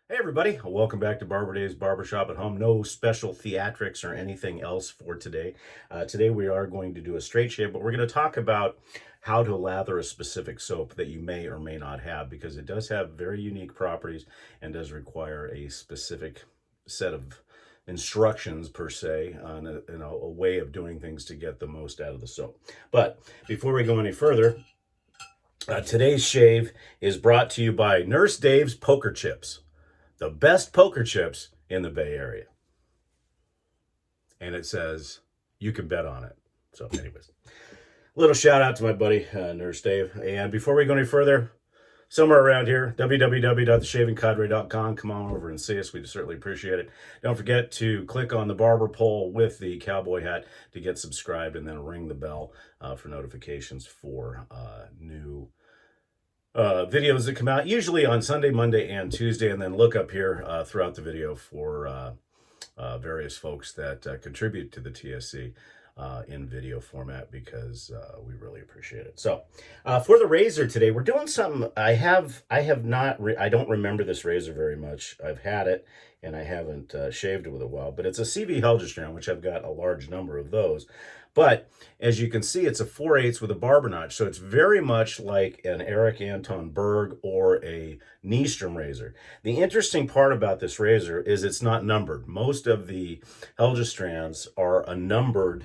Hey everybody, welcome back to Barber Days Barbershop at Home. No special theatrics or anything else for today. Today we are going to do a straight shave, but we're going to talk about how to lather a specific soap that you may or may not have, because it does have very unique properties and does require a specific set of instructions per se on a way of doing things to get the most out of the soap. But before we go any further, today's shave is brought to you by Nurse Dave's Poker Chips, the best poker chips in the Bay Area. And it says you can bet on it. So anyways, little shout out to my buddy, Nurse Dave. And before we go any further, somewhere around here, www.theshavingcadre.com. Come on over and see us. We'd certainly appreciate it. Don't forget to click on the barber pole with the cowboy hat to get subscribed, and then ring the bell for notifications for new videos that come out, usually on Sunday, Monday, and Tuesday. And then look up here throughout the video for various folks that contribute to the TSC in video format, because we really appreciate it. So for the razor today, we're doing something I don't remember this razor very much. I've had it and I haven't shaved it with a while, but it's a CV Heljestrand, which I've got a large number of those. But as you can see, it's a 4/8 with a barber notch, so it's very much like an Eric Anton Berg or a Nystrom razor. The interesting part about this razor is it's not numbered. Most of the Helgestrands are a numbered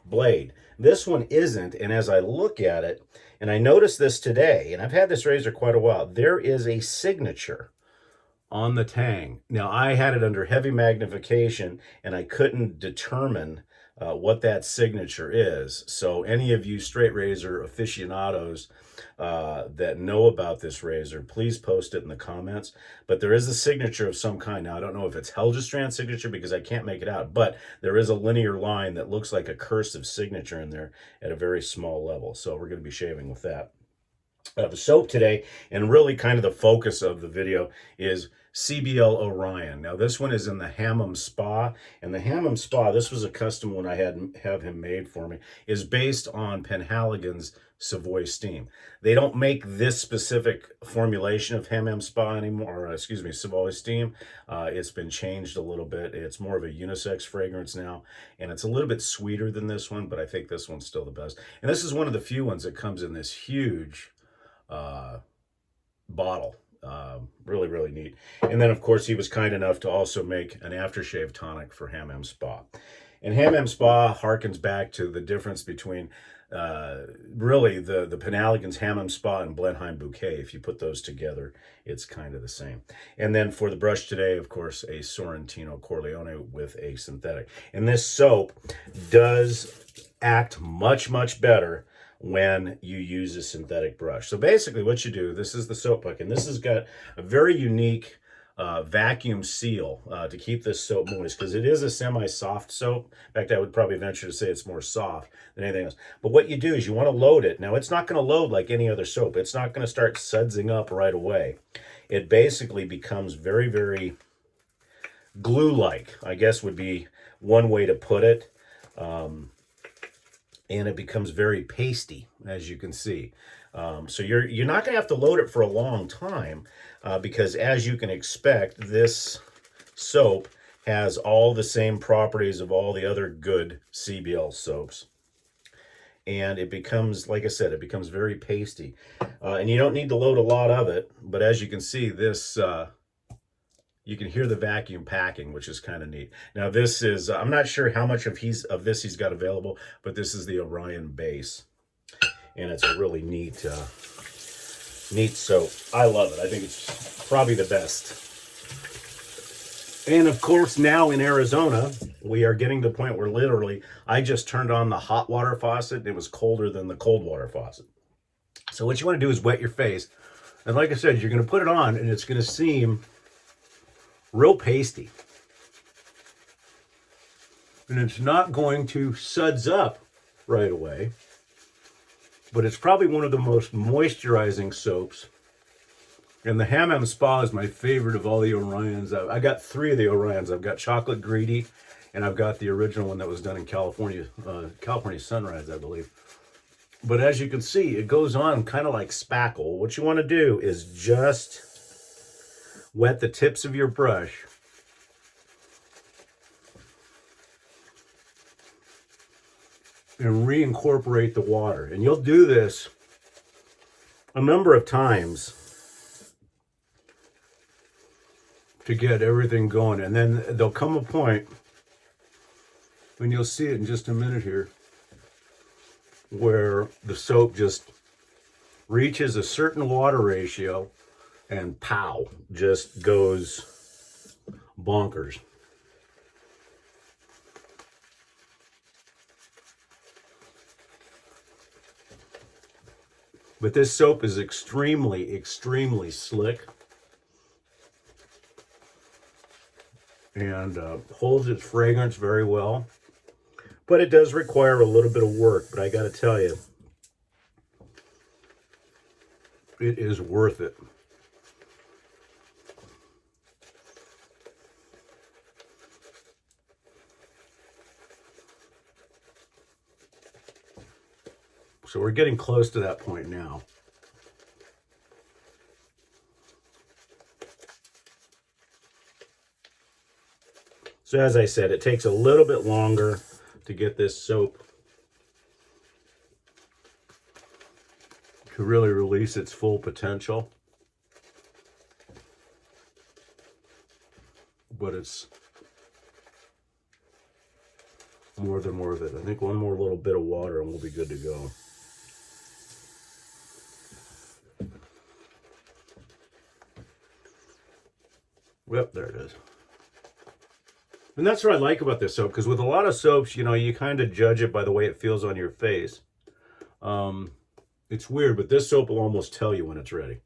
blade. This one isn't, and as I look at it, and I noticed this today, and I've had this razor quite a while, there is a signature on the tang. Now, I had it under heavy magnification and I couldn't determine what that signature is. So any of you straight razor aficionados that know about this razor, please post it in the comments. But there is a signature of some kind. Now, I don't know if it's Helgestrand signature because I can't make it out, but there is a linear line that looks like a cursive signature in there at a very small level. So we're going to be shaving with that. The soap today, and really kind of the focus of the video, is CBL Orion. Now this one is in the Hammam Spa, and the Hammam Spa, this was a custom one I have him made for me, is based on Penhaligon's Savoy steam. They don't make this specific formulation of Hammam Spa anymore, or excuse me, Savoy steam. It's been changed a little bit. It's more of a unisex fragrance now, and it's a little bit sweeter than this one, but I think this one's still the best. And this is one of the few ones that comes in this huge bottle. Really, really neat. And then, of course, he was kind enough to also make an aftershave tonic for Hammam Spa. And Hammam Spa harkens back to the difference between really the Penhaligon's Hammam Spa and Blenheim Bouquet. If you put those together, it's kind of the same. And then for the brush today, of course, a Sorrentino Corleone with a synthetic. And this soap does act much, much better when you use a synthetic brush. So basically what you do, this is the soap puck, and this has got a very unique vacuum seal to keep this soap moist, because it is a semi-soft soap. In fact, I would probably venture to say it's more soft than anything else. But what you do is you want to load it. Now, it's not going to load like any other soap. It's not going to start sudsing up right away. It basically becomes very, very glue-like, I guess would be one way to put it. And it becomes very pasty, as you can see. So you're not going to have to load it for a long time, because as you can expect, this soap has all the same properties of all the other good CBL soaps. And it becomes, like I said, it becomes very pasty. And you don't need to load a lot of it, but as you can see, this you can hear the vacuum packing, which is kind of neat. Now this is, I'm not sure how much of this he's got available, but this is the Orion base. And it's a really neat, neat soap. I love it. I think it's probably the best. And of course, now in Arizona, we are getting to the point where literally, I just turned on the hot water faucet. It was colder than the cold water faucet. So what you want to do is wet your face. And like I said, you're going to put it on and it's going to seem real pasty. And it's not going to suds up right away, but it's probably one of the most moisturizing soaps. And the Hammam Spa is my favorite of all the Orions. I got 3 of the Orions. I've got Chocolate Greedy, and I've got the original one that was done in California, California Sunrise, I believe. But as you can see, it goes on kind of like spackle. What you want to do is just wet the tips of your brush and reincorporate the water. And you'll do this a number of times to get everything going. And then there'll come a point when you'll see it in just a minute here where the soap just reaches a certain water ratio and pow, just goes bonkers. But this soap is extremely, extremely slick and holds its fragrance very well. But it does require a little bit of work, but I got to tell you, it is worth it. So we're getting close to that point now. So as I said, it takes a little bit longer to get this soap to really release its full potential. But it's more than worth it. I think one more little bit of water and we'll be good to go. Yep, there it is. And that's what I like about this soap, because with a lot of soaps, you know, you kind of judge it by the way it feels on your face. It's weird, but this soap will almost tell you when it's ready.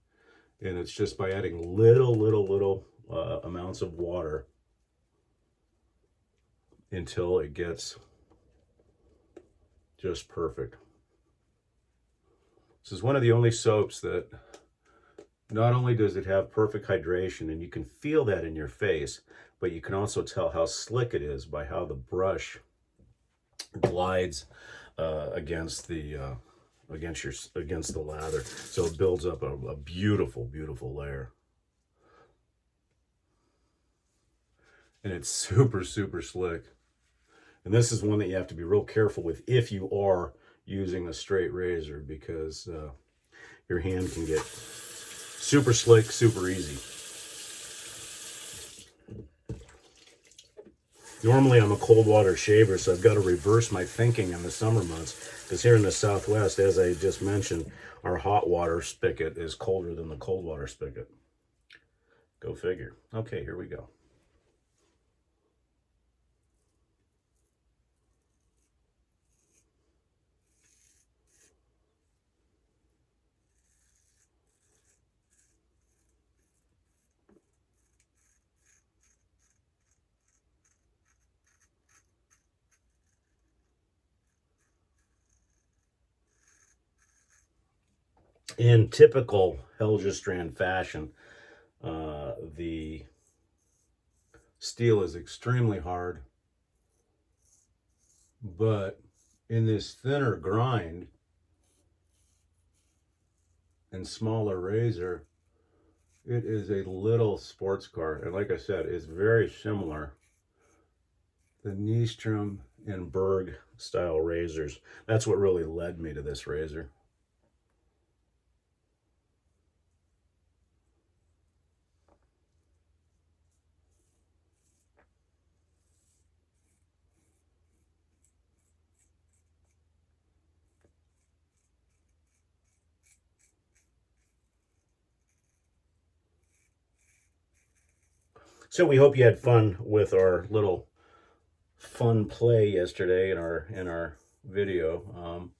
And it's just by adding little amounts of water until it gets just perfect. This is one of the only soaps that not only does it have perfect hydration, and you can feel that in your face, but you can also tell how slick it is by how the brush glides against the lather. So it builds up a beautiful, beautiful layer. And it's super, super slick. And this is one that you have to be real careful with if you are using a straight razor, because your hand can get super slick, super easy. Normally I'm a cold water shaver, so I've got to reverse my thinking in the summer months, because here in the Southwest, as I just mentioned, our hot water spigot is colder than the cold water spigot. Go figure. Okay, here we go. In typical Heljestrand fashion, the steel is extremely hard, but in this thinner grind and smaller razor, it is a little sports car. And like I said, it's very similar to the Nyström and Berg style razors. That's what really led me to this razor. So we hope you had fun with our little fun play yesterday in our video.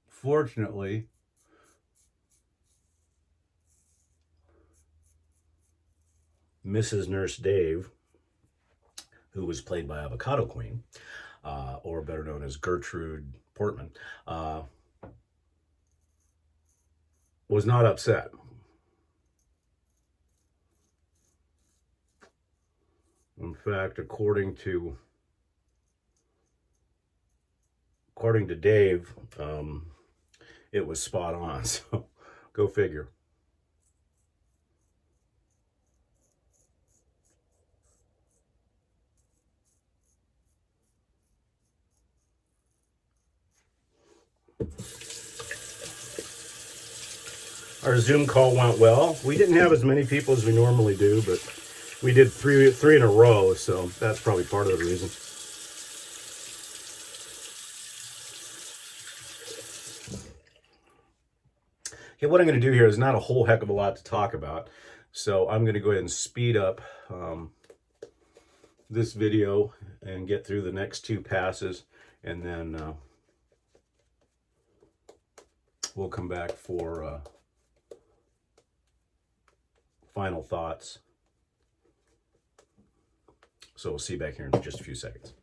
Fortunately, Mrs. Nurse Dave, who was played by Avocado Queen, or better known as Gertrude Portman, was not upset. In fact, according to Dave, it was spot on. So go figure. Our Zoom call went well. We didn't have as many people as we normally do, but we did three in a row, so that's probably part of the reason. Okay, what I'm going to do here is not a whole heck of a lot to talk about, so I'm going to go ahead and speed up this video and get through the next two passes, and then we'll come back for final thoughts. So we'll see you back here in just a few seconds.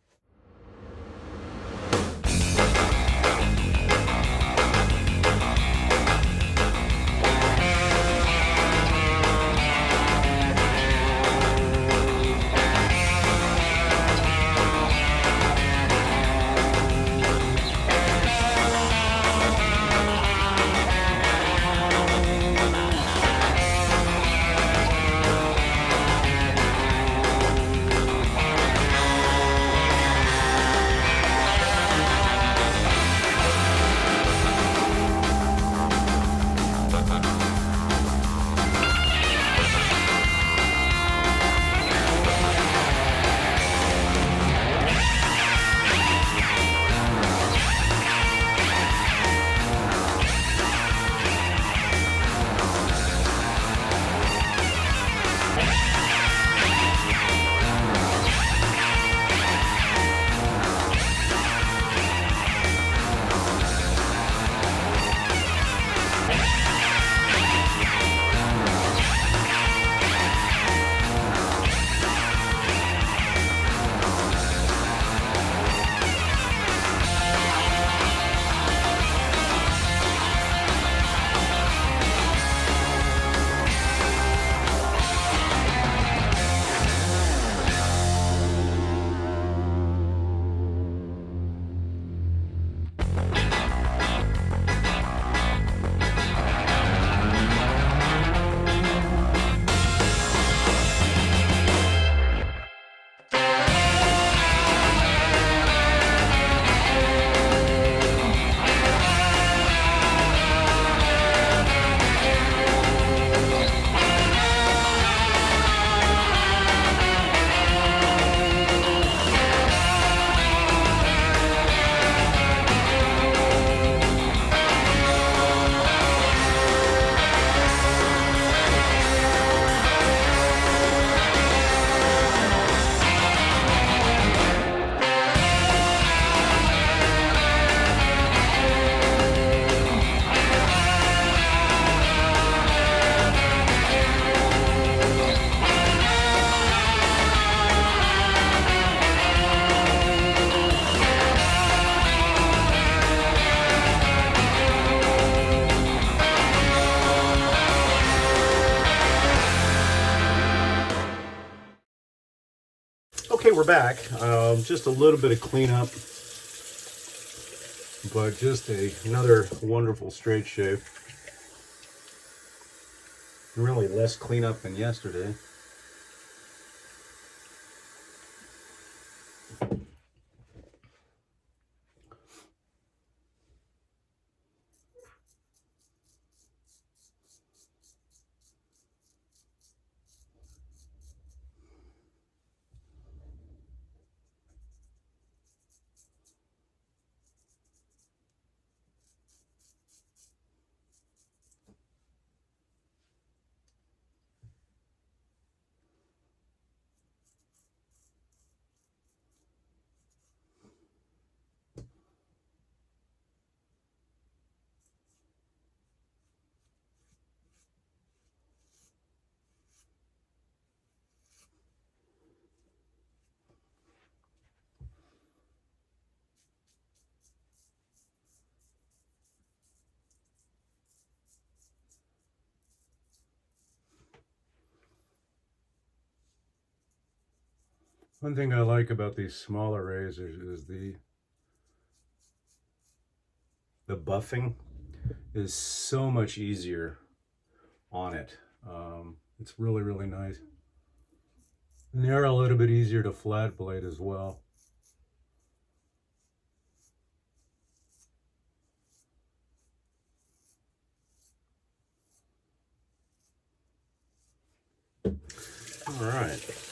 Okay, we're back. Just a little bit of cleanup, but just another wonderful straight shave. Really less cleanup than yesterday. One thing I like about these smaller razors is the buffing is so much easier on it. It's really, really nice. And they are a little bit easier to flat blade as well. All right.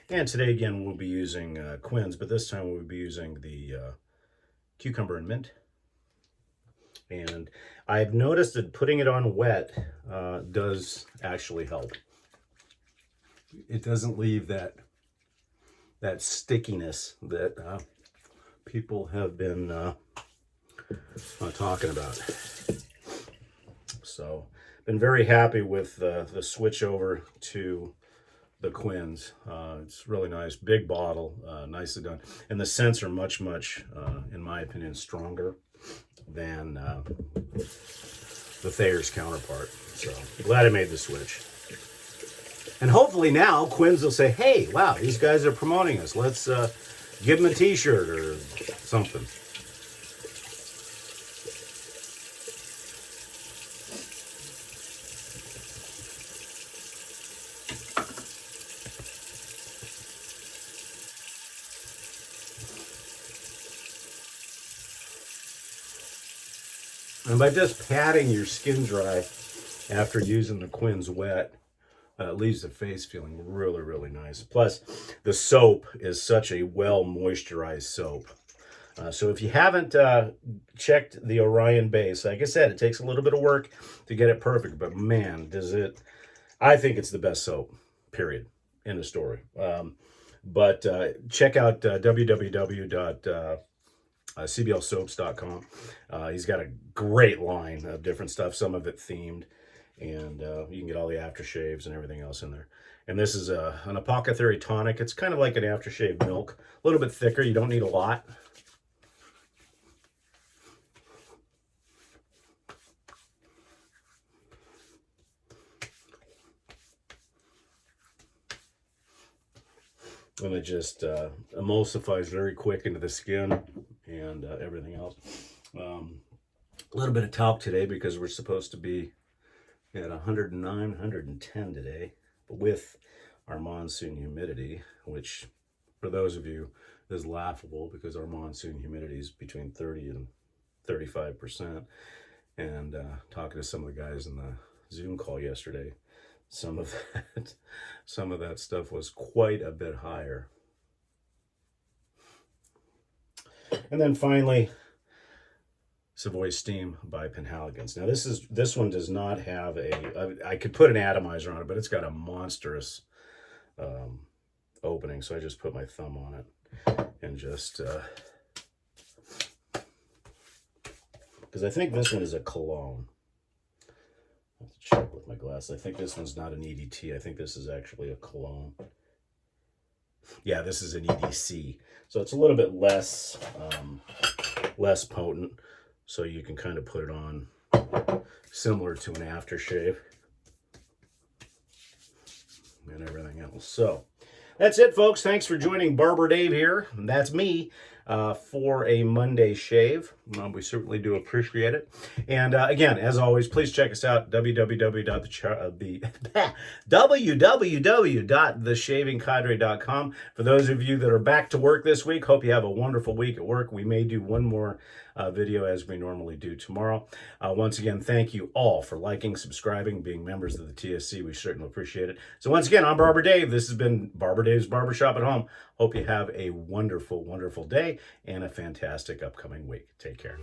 And today, again, we'll be using Quinns, but this time we'll be using the cucumber and mint. And I've noticed that putting it on wet does actually help. It doesn't leave that stickiness that people have been talking about. So, been very happy with the switch over to the Quinns. It's really nice, big bottle, nicely done, and the scents are much, in my opinion, stronger than the Thayer's counterpart. So glad I made the switch. And hopefully now Quinns will say, "Hey, wow, these guys are promoting us. Let's give them a T-shirt or something." And by just patting your skin dry after using the Quinns wet, leaves the face feeling really, really nice. Plus, the soap is such a well moisturized soap. So if you haven't checked the Orion base, like I said, it takes a little bit of work to get it perfect, but man, does it. I think it's the best soap, period. End of story. But check out www.cblsoaps.com. He's got a great line of different stuff, some of it themed, and you can get all the aftershaves and everything else in there. And this is an apothecary tonic. It's kind of like an aftershave milk, a little bit thicker. You don't need a lot. And it just emulsifies very quick into the skin and everything else. A little bit of talc today because we're supposed to be at 109, 110 today, but with our monsoon humidity, which for those of you is laughable because our monsoon humidity is between 30 and 35%. And talking to some of the guys in the Zoom call yesterday, some of that stuff was quite a bit higher. And then finally, Savoy Steam by Penhaligon's. Now this one does not have I could put an atomizer on it, but it's got a monstrous opening, so I just put my thumb on it and just because I think this one is a cologne. I have to check with my glass. I think this one's not an EDT. I think this is actually a cologne. Yeah, this is an EDC. So it's a little bit less potent. So you can kind of put it on similar to an aftershave and everything else. So that's it, folks. Thanks for joining Barber Dave here. And that's me. For a Monday shave. We certainly do appreciate it. And again, as always, please check us out, www.theshavingcadre.com. For those of you that are back to work this week, hope you have a wonderful week at work. We may do one more video as we normally do tomorrow. Once again, thank you all for liking, subscribing, being members of the TSC. We certainly appreciate it. So once again, I'm Barber Dave. This has been Barber Dave's Barbershop at Home. Hope you have a wonderful, wonderful day and a fantastic upcoming week. Take care.